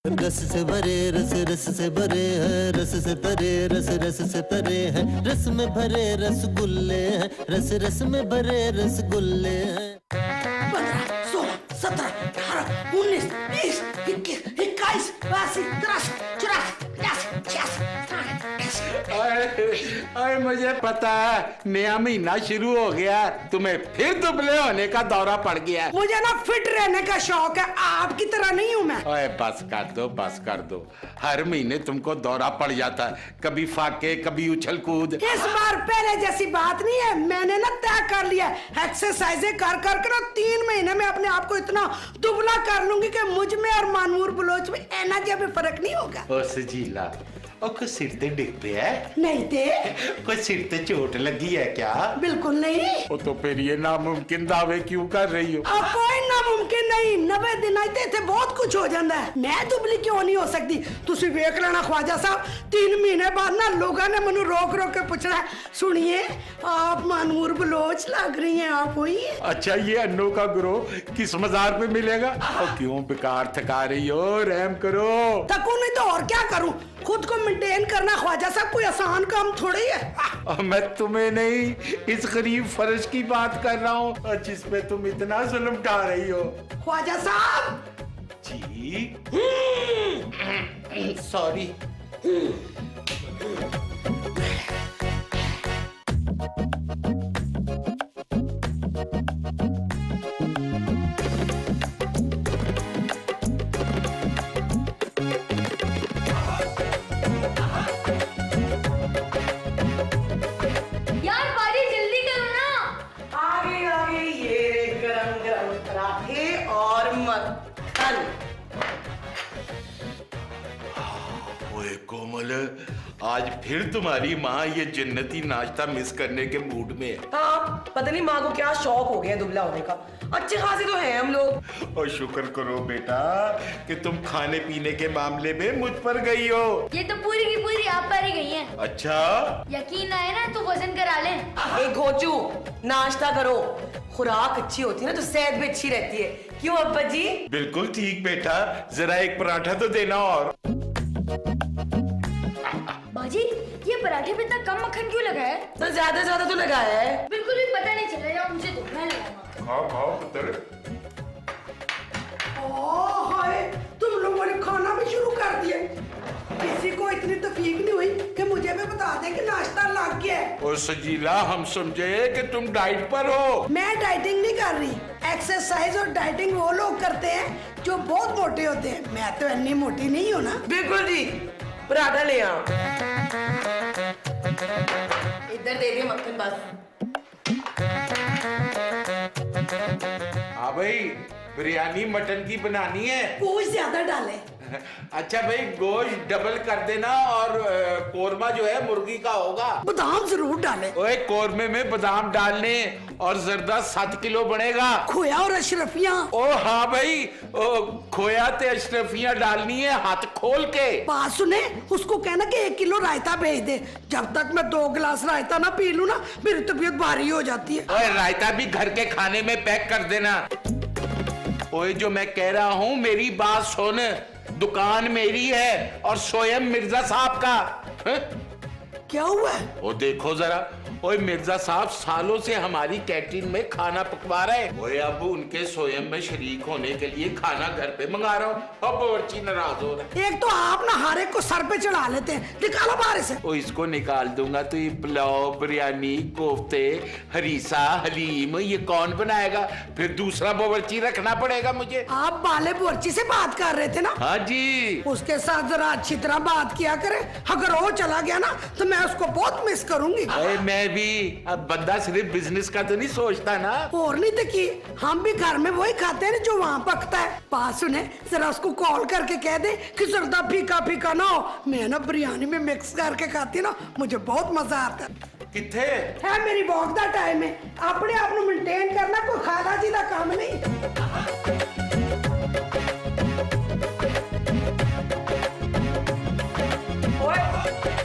रस से भरे रस रस से भरे हैं, रस से तरे रस रस से तरे हैं, रस में भरे रसगुल्ले हैं, रस रस में भरे रसगुल्ले हैं। 15, 16, 17, 18, 19, 20, 21, 21, 22, 23, 24, 25, 26, 27, अरे मुझे पता है नया महीना शुरू हो गया, तुम्हें फिर दुबले होने का दौरा पड़ गया। मुझे ना फिट रहने का शौक है, आपकी तरह नहीं हूँ मैं। ओए बस कर दो। हर महीने तुमको दौरा पड़ जाता है, कभी फाके कभी उछल कूद। इस बार पहले जैसी बात नहीं है, मैंने ना तय कर लिया एक्सरसाइजें कर कर के ना 3 महीने में अपने आप को इतना दुबला कर लूंगी कि मुझ में और मानूर बलोच में एनर्जी में फर्क नहीं होगा। ओ सजीला, ओ कुछ सिर ते डिग पे है? नहीं थे। कुछ सिर ते चोट लगी है क्या? बिल्कुल नहीं। ओ तो फिर ये नामुमकिन दावे क्यों कर रही हो? अब कोई नामुमकिन नहीं, 90 दिन आते थे बहुत कुछ हो जाता है, मैं दुबली क्यों नहीं हो सकती? तुसी वेख लेना ख्वाजा साहब, 3 महीने बाद ना लोगों ने मनु रोक रोक के पूछना, सुनिए आप मानूर बलोच लग रही हैं, आप हुई है? अच्छा ये अन्नों का ग्रोह किस मजार पे मिलेगा? और क्यों बेकार थका रही हो? रहम करो। थकू नहीं तो और क्या करूं? खुद को मेंटेन करना ख्वाजा साहब कोई आसान काम थोड़ी है। और मैं तुम्हें नहीं, इस गरीब फर्श की बात कर रहा हूँ जिसपे तुम इतना जुल्म ढा रही हो। ख्वाजा साहब जी सॉरी। कोमल, आज फिर तुम्हारी माँ ये जन्नती नाश्ता मिस करने के मूड में है। हाँ, पता नहीं माँ को क्या शौक हो गया दुबला होने का। अच्छे खासे तो हैं हम लोग। और शुक्र करो बेटा कि तुम खाने पीने के मामले में मुझ पर गई हो। ये तो पूरी की पूरी आप पर ही गई हैं। अच्छा, यकीन आए ना तो वजन करा लें। एक घोचू नाश्ता करो, खुराक अच्छी होती है ना तो सेहत भी अच्छी रहती है। क्यों अब्बा जी? बिल्कुल ठीक बेटा, जरा एक पराठा तो देना। और बाजी, ये पराठे पे इतना कम मक्खन क्यों लगा है? तो ज्यादा तो लगाया है। बिल्कुल भी पता नहीं चल रहा, मुझे तो मैं लगाऊंगा। खाओ खाओ पुत्र। हाय, तुम लोगों ने खाना भी शुरू कर दिया। किसी को इतनी तकलीफ नहीं हुई कि मुझे भी बता दे कि नाश्ता लग गया है। और सजीला, हम समझे कि तुम डाइट पर हो। मैं डाइटिंग नहीं कर रही, एक्सरसाइज और डाइटिंग वो लोग करते हैं जो बहुत मोटे होते हैं, मैं तो इतनी मोटी नहीं हूँ ना। बिल्कुल जी, पराठा ले आओ। इधर दे दिए मक्खन बस। हाँ भाई, बिरयानी मटन की बनानी है। कुछ ज्यादा डाले। अच्छा भाई, गोश्त डबल कर देना और कोरमा जो है मुर्गी का होगा। बादाम जरूर डाले। ओए, कोरमे में बादाम डालने और जर्दा 7 किलो बनेगा। खोया और अशरफियाँ। ओ हाँ भाई, खोया ते अशरफियाँ डालनी है हाथ खोल के। बात सुने, उसको कहना कि 1 किलो रायता भेज दे। जब तक मैं 2 गिलास रायता ना पी लूं ना, मेरी तबीयत भारी हो जाती है। ओए, रायता भी घर के खाने में पैक कर देना। ओए, जो मैं कह रहा हूँ मेरी बात सुन, दुकान मेरी है और स्वयं मिर्जा साहब का है? क्या हुआ है? वो देखो जरा, ओए मिर्जा साहब सालों से हमारी कैंटीन में खाना पकवा रहे हैं। ओए, अब उनके स्वयं में शरीक होने के लिए खाना घर पे मंगा रहा हूँ। अब बावर्ची नाराज हो रहा है। एक तो आप ना हर एक को सर पे चढ़ा लेते हैं, निकालो बाहर से। ओ, इसको निकाल दूंगा तो ये पुलाव, बिरयानी, कोफ्ते, हरीसा, हलीम ये कौन बनाएगा? फिर दूसरा बावर्ची रखना पड़ेगा मुझे। आप बाले बोर्ची से बात कर रहे थे ना? हाँ जी। उसके साथ जरा अच्छी तरह बात किया करे, अगर वो चला गया ना तो मैं उसको बहुत मिस करूंगी। अरे मैं भी, अब बंदा सिर्फ बिजनेस का तो नहीं सोचता ना। और नहीं तो की, हम भी घर में वही खाते हैं जो वहाँ पकता है। बात सुने, जरा उसको कॉल करके कह दे कि जर्दा फीका फीका ना हो। मैं ना बिरयानी में मिक्स करके खाती ना, मुझे बहुत मजा आता है। किथे है मेरी वॉक दा टाइम है, अपने आप को मेंटेन करना कोई खादा जी का काम नहीं।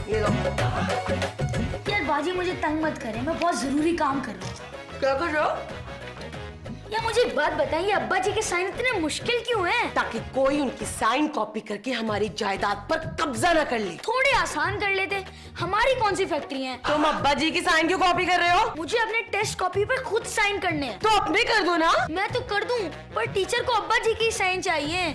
ये लो। यार बाजी, मुझे तंग मत करें, मैं बहुत जरूरी काम कर रहा हूँ। क्या कर रहे हो? या मुझे एक बात बताइए, अब्बा जी के साइन इतने मुश्किल क्यों हैं? ताकि कोई उनकी साइन कॉपी करके हमारी जायदाद पर कब्जा न कर ले। थोड़े आसान कर लेते, हमारी कौन सी फैक्ट्री है? तुम अब्बा जी की साइन क्यों कॉपी कर रहे हो? मुझे अपने टेस्ट कॉपी पर खुद साइन करने हैं। तो अपने कर दो ना। मैं तो कर दूं, पर टीचर को अब्बा जी की साइन चाहिए।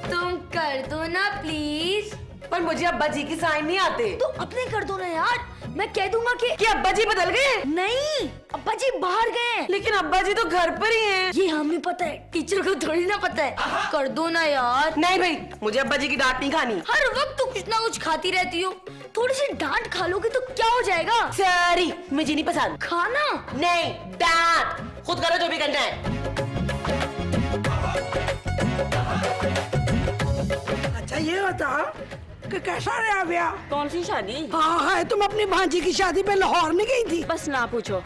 तुम कर दो ना प्लीज। पर मुझे अब्बा जी की साइन नहीं आते। तो अपने कर दो ना यार, मैं कह दूंगा कि अब्बा जी बदल गए? नहीं, अब्बा जी बाहर गए हैं। लेकिन अब्बा जी तो घर पर ही हैं। ये हमें पता है, टीचर को थोड़ी ना पता है। कर दो ना यार। नहीं भाई, मुझे अब्बा जी की डांट नहीं खानी। हर वक्त तो कुछ ना कुछ खाती रहती हो, थोड़ी सी डांट खा लोगे तो क्या हो जाएगा? सॉरी, मुझे नहीं पसंद। खाना नहीं, डांट खुद करो जो भी करना है। अच्छा ये बताओ कि कैसा रहा ब्याह? कौन सी शादी? हाँ है, तुम अपनी भांजी की शादी पे लाहौर नहीं गई थी? बस ना पूछो,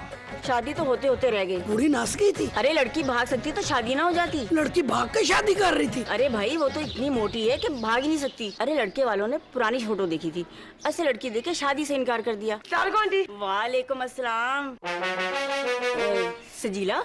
शादी तो होते होते रह गई। बूढ़ी नाच गई थी। अरे लड़की भाग सकती तो शादी ना हो जाती। लड़की भाग के शादी कर रही थी। अरे भाई वो तो इतनी मोटी है कि भाग ही नहीं सकती। अरे लड़के वालों ने पुरानी फोटो देखी थी, ऐसे लड़की देख के शादी से इनकार कर दिया। आंटी। वालेकुम अस्सलाम। सजीला,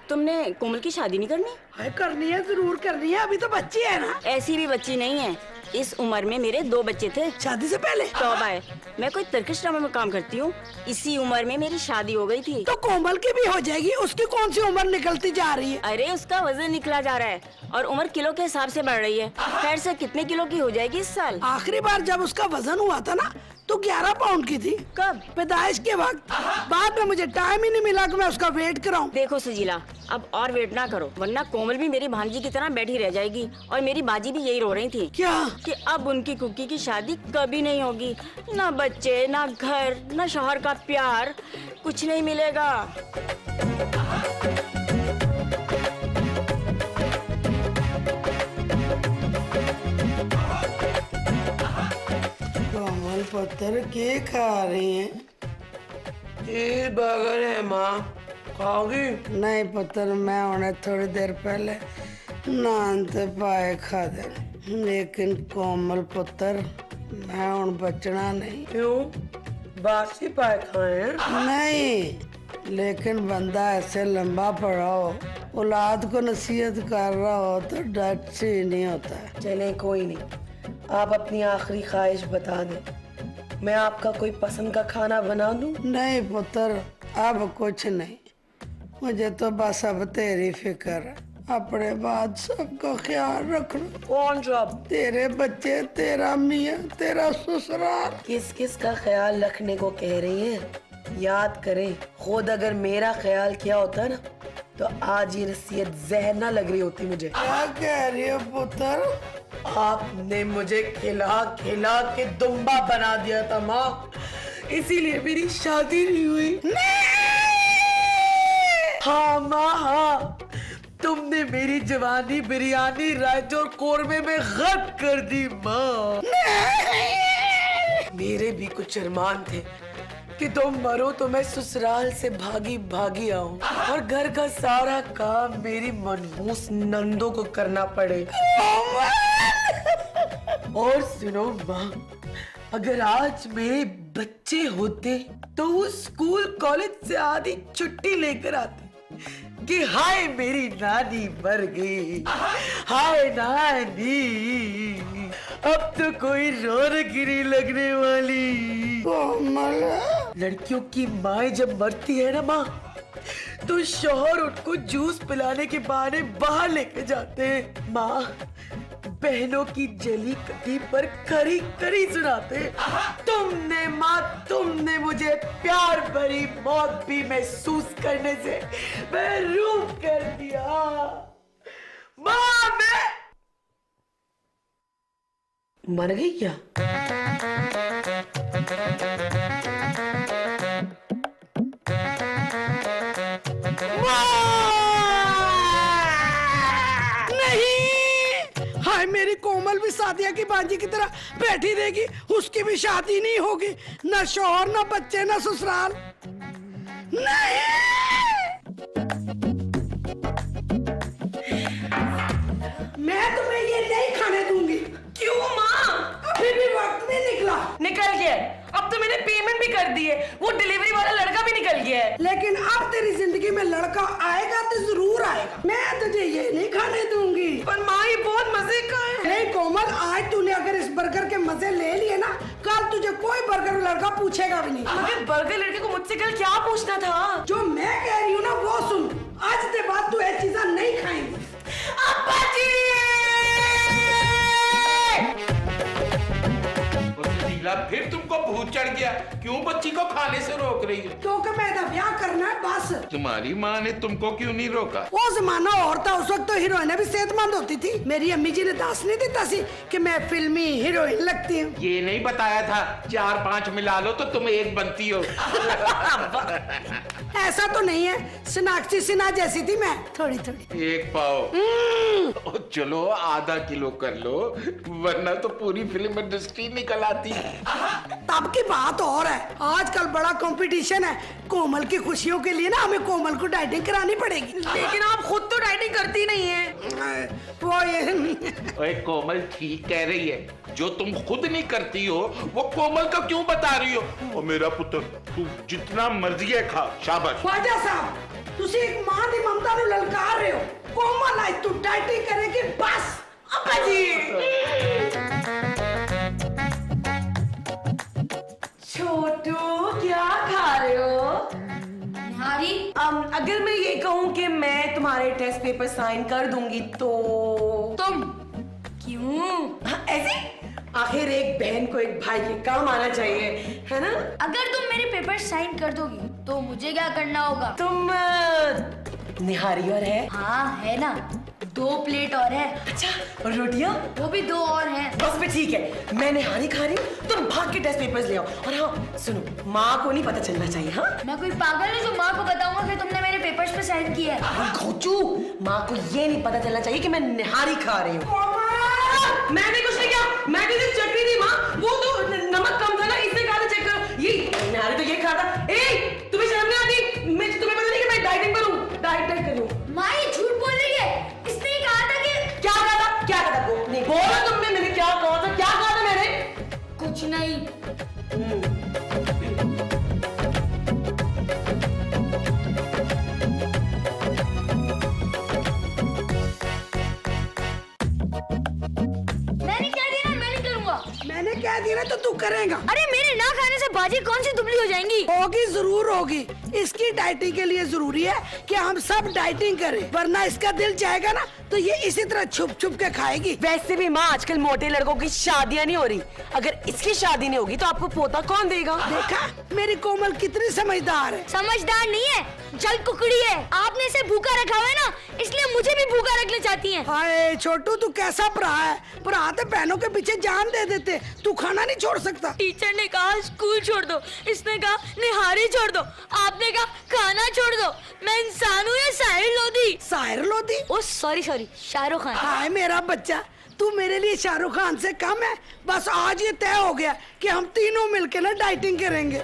तुमने कोमल की शादी नहीं करनी? है करनी है, जरूर करनी है, अभी तो बच्ची है ना। ऐसी भी बच्ची नहीं है, इस उम्र में मेरे 2 बच्चे थे। शादी से पहले? तौबा है, मैं कोई तर्कश ड्रामे में काम करती हूँ। इसी उम्र में मेरी शादी हो गई थी। तो कोमल की भी हो जाएगी, उसकी कौन सी उम्र निकलती जा रही है? अरे उसका वजन निकला जा रहा है और उम्र किलो के हिसाब से बढ़ रही है। खैर से कितने किलो की हो जाएगी इस साल? आखिरी बार जब उसका वजन हुआ था ना तो 11 पाउंड की थी। कब? पैदाइश के वक्त। बाद में मुझे टाइम ही नहीं मिला कि मैं उसका वेट कराऊं। देखो सजीला, अब और वेट ना करो, वरना कोमल भी मेरी भांजी की तरह बैठी रह जाएगी। और मेरी बाजी भी यही रो रही थी। क्या? कि अब उनकी कुकी की शादी कभी नहीं होगी। ना बच्चे, ना घर, ना शौहर का प्यार, कुछ नहीं मिलेगा। कोमल पुत्र के खा रही है? ये बर्गर है माँ, खाओगी? नहीं पुत्र, मैं उन्हें थोड़ी देर पहले नान ते पाए खा दे, लेकिन कोमल पुत्र मैं उन बचना नहीं। क्यों? बासी पाए खाए हैं? नहीं, लेकिन बंदा ऐसे लंबा पड़ा हो, औलाद को नसीहत कर रहा हो तो डट से ही नहीं होता। चले कोई नहीं, आप अपनी आखिरी ख्वाहिश बता दें, मैं आपका कोई पसंद का खाना बना दूं? नहीं पुत्र, अब कुछ नहीं, मुझे तो बस अब तेरी फिक्र है। अपने बाद सबका ख्याल रखना। कौन सब? तेरे बच्चे, तेरा मियाँ, तेरा ससुराल। किस किस का ख्याल रखने को कह रही हैं? याद करें, खुद अगर मेरा ख्याल किया होता ना तो आज ये नसीहत जहर ना लग रही होती मुझे। क्या कह रही हो पुत्र? आपने मुझे खिला खिला के दुम्बा बना दिया था माँ, इसीलिए मेरी शादी नहीं हुई। हाँ माँ हाँ, तुमने मेरी जवानी बिरयानी रायते और कोरमे में गर्क कर दी माँ। मेरे भी कुछ अरमान थे कि तुम मरो तो मैं ससुराल से भागी भागी आऊं और घर का सारा काम मेरी मनहूस नंदों को करना पड़े। और सुनो माँ, अगर आज मेरे बच्चे होते तो वो स्कूल कॉलेज से आधी छुट्टी लेकर आते कि हाय मेरी नानी मर गई, हाय नानी, अब तो कोई रौनक ही नहीं लगने वाली। कोमल, लड़कियों की माएं जब मरती है ना माँ, तो शौहर उनको जूस पिलाने के बहाने बाहर लेके जाते हैं। माँ, बहनों की जली कटी पर करी करी सुनाते। तुमने माँ, तुमने मुझे प्यार भरी मौत भी महसूस करने से महरूम कर दिया। माँ, मैं मर गई क्या? हाय मेरी कोमल भी सादिया की बांजी की तरह बैठी रहेगी, उसकी भी शादी नहीं होगी, न शौहर, न बच्चे, न ससुराल। नहीं, मैं तुम्हें ये नहीं खाने दूंगी। क्यों माँ? अभी भी वक्त नहीं निकला। निकल गया, अब तो मैंने पेमेंट भी कर दी है, वो डिलीवरी वाला लड़का भी निकल गया है। लेकिन अब तेरी मजे ले लिए ना, कल तुझे कोई बर्गर लड़का पूछेगा भी नहीं। मगर बर्गर लड़के को मुझसे कल क्या पूछना था? जो मैं कह रही हूँ ना वो सुन, आज के बाद तू ये चीज़ें नहीं खाएंगी। अब्बा जी! फिर तुमको भूत चढ़ गया, क्यों बच्ची को खाने से रोक रही हो? क्योंकि मेरा ब्याह करना है बस। तुम्हारी माँ ने तुमको क्यों नहीं रोका? वो जमाना और था, उस वक्त तो हीरोइनें भी सेहतमंद होती थी। मेरी अम्मी जी ने दास नहीं देता सी कि मैं फिल्मी हीरोइन लगती हूँ। ये नहीं बताया था 4-5 मिला लो तो तुम एक बनती हो। ऐसा तो नहीं है, सोनाक्षी सिन्हा जैसी थी मैं, थोड़ी थोड़ी। एक पाओ चलो आधा किलो कर लो, वरना तो पूरी फिल्म इंडस्ट्री निकल आती। तब की बात और है, आजकल बड़ा कंपटीशन है। कोमल की खुशियों के लिए ना हमें कोमल को डाइटिंग करानी पड़ेगी। लेकिन आप खुद तो डाइटिंग करती नहीं है। वो ये ओए कोमल ठीक कह रही है, जो तुम खुद नहीं करती हो वो कोमल का क्यों बता रही हो? ओ मेरा पुत्र, तू जितना मर्जी है खा, शाबाश। ख्वाजा साहब, तुसी एक मां दी ममता नु ललकार रहे हो। कोमल आज तू डाइटिंग करेगी बस। अब्बा जी! छोटू क्या खा रहे हो? निहारी, अगर मैं ये कहूँ कि मैं तुम्हारे टेस्ट पेपर साइन कर दूंगी तो तुम क्यों? हाँ, ऐसे? आखिर एक बहन को एक भाई के काम आना चाहिए, है ना? अगर तुम मेरे पेपर साइन कर दोगी तो मुझे क्या करना होगा? तुम निहारी और है? हाँ है ना, 2 प्लेट और है। अच्छा, और रोटियां? वो भी 2 और हैं। बस भी ठीक है, मैं निहारी खा रही हूँ, तुम भाग के टेस्ट पेपर्स ले आओ। और हाँ सुनो, माँ को नहीं पता चलना चाहिए। हाँ, मैं कोई पागल हूँ जो माँ को बताऊंगा कि तुमने मेरे पेपर्स पे साइन किया है? घोचू, माँ को ये नहीं पता चलना चाहिए कि मैं निहारी खा रही हूँ। मैंने कुछ नहीं किया, मैं भी सिर्फ चटनी थी माँ, वो तो नमक कम था ना, इससे कहा था चेक करो। ये निहारी तो ये खा रहा। ए, तुम्हें शर्म नहीं आती? मैं तुम्हें पता नहीं कि मैं डाइटिंग पर हूँ, डाइट करूँ। माँ ये झूठ बोल रही है, इसने ही कहा था कि क्या कहा था? क्या कहा था? नहीं बोला तुमने, मैंने क्या कहा था? क्या कहा था मैंने? कुछ नहीं। मैंने क्या दिया तो तू करेगा। अरे मेरे ना खाने से बाजी कौन सी दुबली हो जाएंगी? होगी, जरूर होगी। इसकी डाइटिंग के लिए जरूरी है कि हम सब डाइटिंग करें, वरना इसका दिल चाहेगा ना तो ये इसी तरह छुप छुप के खाएगी। वैसे भी माँ, आजकल मोटे लड़कों की शादियाँ नहीं हो रही। अगर इसकी शादी नहीं होगी तो आपको पोता कौन देगा? देखा मेरी कोमल कितनी समझदार है। समझदार नहीं है, जल कुकड़ी है। आपने इसे भूखा रखा हुआ है ना, इसलिए मुझे भी भूखा रखना चाहती हैं। हाय छोटू, तू कैसा भरा है? भरा तो बहनों के पीछे जान दे देते, तू खाना नहीं छोड़ सकता। टीचर ने कहा स्कूल छोड़ दो, इसने कहा निहारी छोड़ दो, आपने कहा खाना छोड़ दो। मैं इंसान हूँ या साहिर लोधी? साहिर लोधी? ओ सॉरी सॉरी, शाहरुख खान। हाय मेरा बच्चा, तू मेरे लिए शाहरुख खान से कम है। बस आज ये तय हो गया कि हम तीनों मिलकर ना डाइटिंग करेंगे।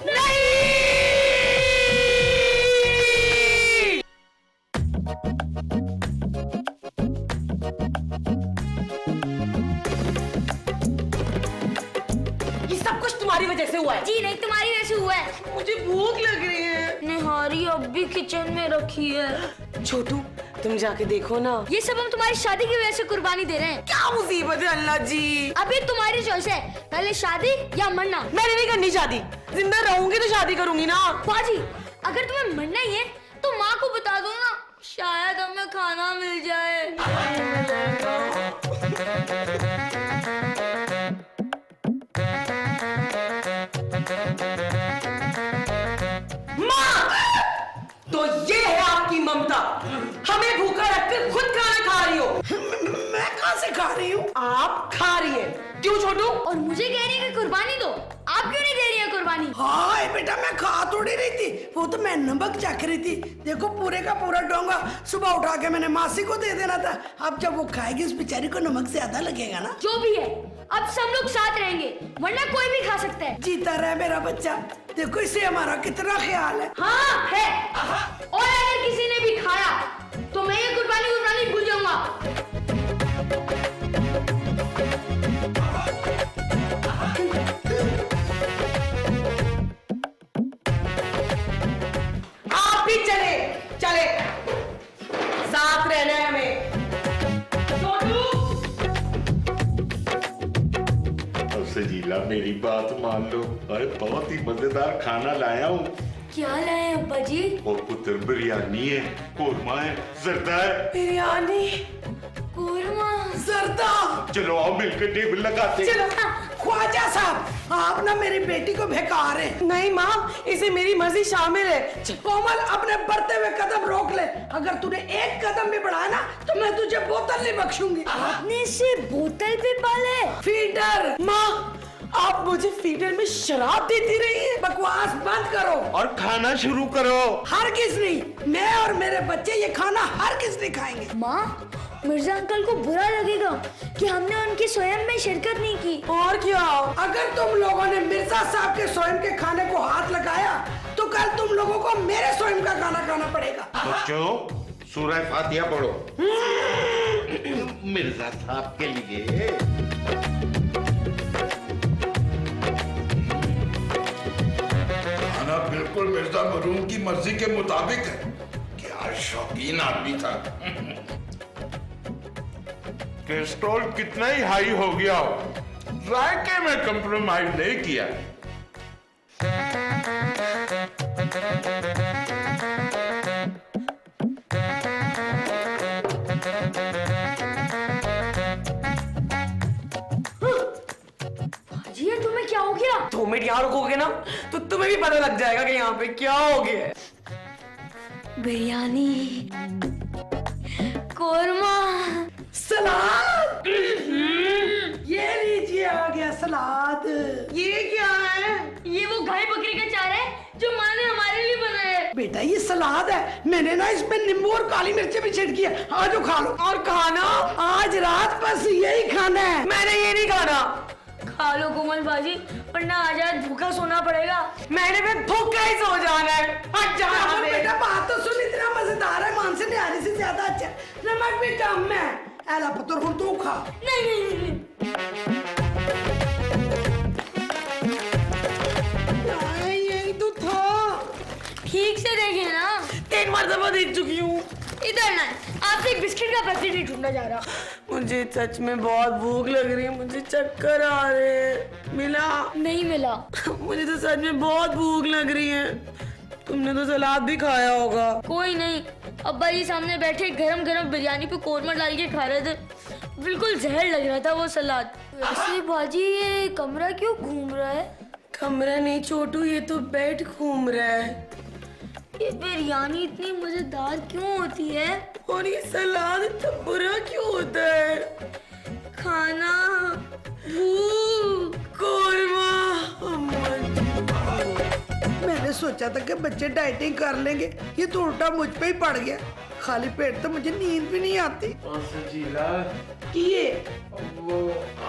ये सब कुछ तुम्हारी वजह से हुआ है। जी नहीं, तुम्हारी वजह से हुआ है। मुझे भूख लग रही है। निहारी अब भी किचन में रखी है। छोटू, तुम जाके देखो ना। ये सब हम तुम्हारी शादी की वजह से कुर्बानी दे रहे हैं। क्या मुसीबत है अल्लाह जी। अभी तुम्हारी चॉइस है, पहले शादी या मरना। मैंने नहीं करनी शादी, जिंदा रहूंगी तो शादी करूंगी ना। बाजी, अगर तुम्हें मरना ही है तो माँ को बता दो ना, शायद हमें खाना मिल जाए। माँ, तो ये है आपकी ममता, हमें भूखा रखकर खुद खाना खा रही हो। मैं कहाँ से खा रही हूँ? आप खा रही हैं। क्यों छोटू? और मुझे कह रही है कि कुर्बानी दो, आप क्यों नहीं दे रही है कुर्बानी? हाय बेटा, मैं खा थोड़ी रही थी, वो तो मैं नमक चख रही थी। देखो पूरे का पूरा डोंगा सुबह उठा के मैंने मासी को दे देना था। अब जब वो खाएगी उस बेचारी को नमक ज्यादा लगेगा ना। जो भी है, अब सब लोग साथ रहेंगे, वरना कोई भी खा सकता है। जीता रहे मेरा बच्चा, देखो इसे हमारा कितना ख्याल है। हाँ है, और अगर किसी ने भी खाया तो मैं ये कुर्बानी भूल जाऊंगा। आप भी चले चले, साथ रहना है हमें। छोटू, सजीला मेरी बात मान लो, अरे बहुत ही मजेदार खाना लाया हूँ। क्या लाए अब्बा जी? और पुत्र बिरयानी है, कोरमा है, जर्दा है। बिरयानी, कोरमा, जर्दा। चलो आओ मिलकर टेबल लगाते हैं। चलो ख्वाजा साहब, आप ना मेरी बेटी को बेकार रहे हैं। नहीं माँ, इसे मेरी मर्जी शामिल है। कोमल अपने बढ़ते हुए कदम रोक ले, अगर तूने एक कदम भी बढ़ाया ना तो मैं तुझे बोतल नहीं बख्शूंगी। आपने इसे बोतल पे पाले? फीडर। माँ, आप मुझे फीडर में शराब देती रही है। बकवास बंद करो और खाना शुरू करो। हर किस नहीं, मैं और मेरे बच्चे ये खाना हर किस नहीं खाएंगे। माँ, मिर्जा अंकल को बुरा लगेगा कि हमने उनकी स्वयं में शिरकत नहीं की। और क्या? अगर तुम लोगों ने मिर्जा साहब के स्वयं के खाने को हाथ लगाया तो कल तुम लोगों को मेरे स्वयं का खाना खाना पड़ेगा। बच्चों सूरह फातिहा पढ़ो मिर्जा साहब के लिए। खाना बिल्कुल मिर्जा मरूम की मर्जी के मुताबिक है। क्या शौकीन आदमी था। कोलेस्ट्रॉल कितना ही हाई हो गया हो, जायके में कंप्रोमाइज नहीं किया। जी तुम्हें क्या हो गया? 2 मिनट यहाँ रुकोगे ना तो तुम्हें भी पता लग जाएगा कि यहाँ पे क्या हो गया है। बिरयानी, कोरमा, सलाद। ये लीजिए आ गया सलाद। ये क्या है? ये वो गाय बकरी का चारा है जो माँ ने हमारे लिए बनाया है। बेटा ये सलाद है, मैंने ना इसमें नींबू और काली मिर्ची भी छिड़की है। आज जो खा लो। और खाना? आज रात बस यही खाना है। मैंने ये नहीं खाना। खा लो कोमल बाजी, वरना आज रात भूखा सोना पड़ेगा। मैंने भी भूखा ही सो जाना है। हट जा यहाँ से। बेटा बात तो सुन, इतना मजेदार है, मान से निहारी से ज्यादा अच्छा। नमक भी कम है। ऐला पुत्र हुन तू खा। नहीं नहीं नहीं, नहीं यही तो था। ठीक से देखे ना। 3 मरतबा देख चुकी हूँ। इधर ना, आपसे एक बिस्किट का पैकेट नहीं ढूंढा जा रहा। मुझे सच में बहुत भूख लग रही है, मुझे चक्कर आ रहे हैं। मिला? नहीं मिला। मुझे तो सच में बहुत भूख लग रही है। तुमने तो सलाद भी खाया होगा। कोई नहीं, अब्बा जी सामने बैठे गरम गरम बिरयानी पे कोरमा डाल के खा रहे थे, बिल्कुल जहर लग रहा था वो सलाद। वैसे बाजी ये कमरा क्यों घूम रहा है? कमरा नहीं छोटू, ये तो बेड घूम रहा है। ये बिरयानी इतनी मजेदार क्यों होती है? और ये सलाद इतना बुरा क्यों होता है? खाना, भूख, कोरमा। मैंने सोचा था कि बच्चे डाइटिंग कर लेंगे, ये तो उल्टा मुझ पे ही पड़ गया। खाली पेट तो मुझे नींद भी नहीं आती। और सजीला, ये वो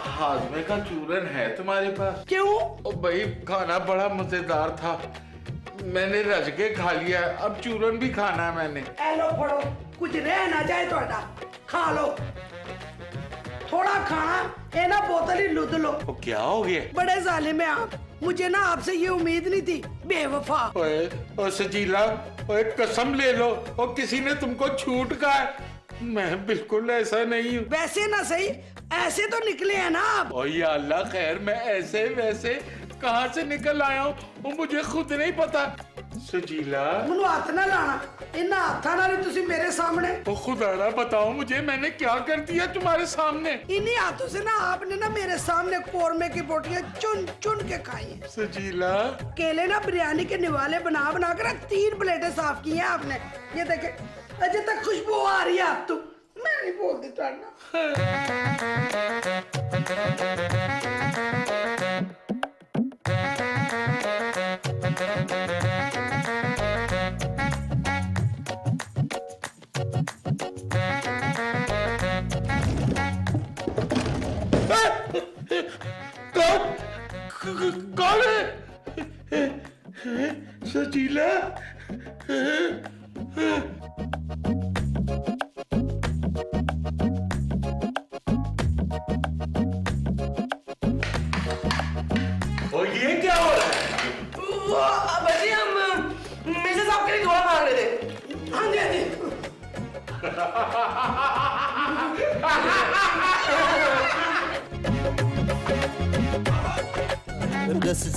हाजमे का चूरन है तुम्हारे पास? क्यों? ओ भाई खाना बड़ा मजेदार था, मैंने रज के खा लिया, अब चूरन भी खाना है मैंने। लो फड़ो, कुछ रह ना जाए तो खा लो। थोड़ा खाना, ना बोतल ही लुद लो। ओ क्या हो गया? बड़े जालिम हैं आप, मुझे ना आपसे ये उम्मीद नहीं थी, बेवफा। ओए सजीला, ओए कसम ले लो, और किसी ने तुमको छूट कहा है? मैं बिल्कुल ऐसा नहीं हूँ। वैसे ना सही, ऐसे तो निकले हैं ना आप। ओ या अल्लाह खैर, मैं ऐसे वैसे कहाँ से निकल आया हूँ वो मुझे खुद नहीं पता। सजीला, मुझे हाथ ना लाना, इन हाथा ना तुसी मेरे सामने। ओ खुदा ना बताओ मुझे, मैंने क्या कर दिया तुम्हारे सामने? इन्हीं हाथों से ना आपने ना मेरे सामने कोरमे की बोटियां चुन चुन के खाई हैं। सजीला, केले ना बिरयानी के निवाले बना बना कर 3 प्लेटें साफ की हैं आपने। ये देखे अजय तक खुशबू आ रही है। आप तो मैं नहीं बोलती कौन है? सजीला, और ये क्या हो रहा है? बच्चे हम मिसेस साहब के लिए दुआ मांग रहे थे। हाँ जी, हाँ जी। रस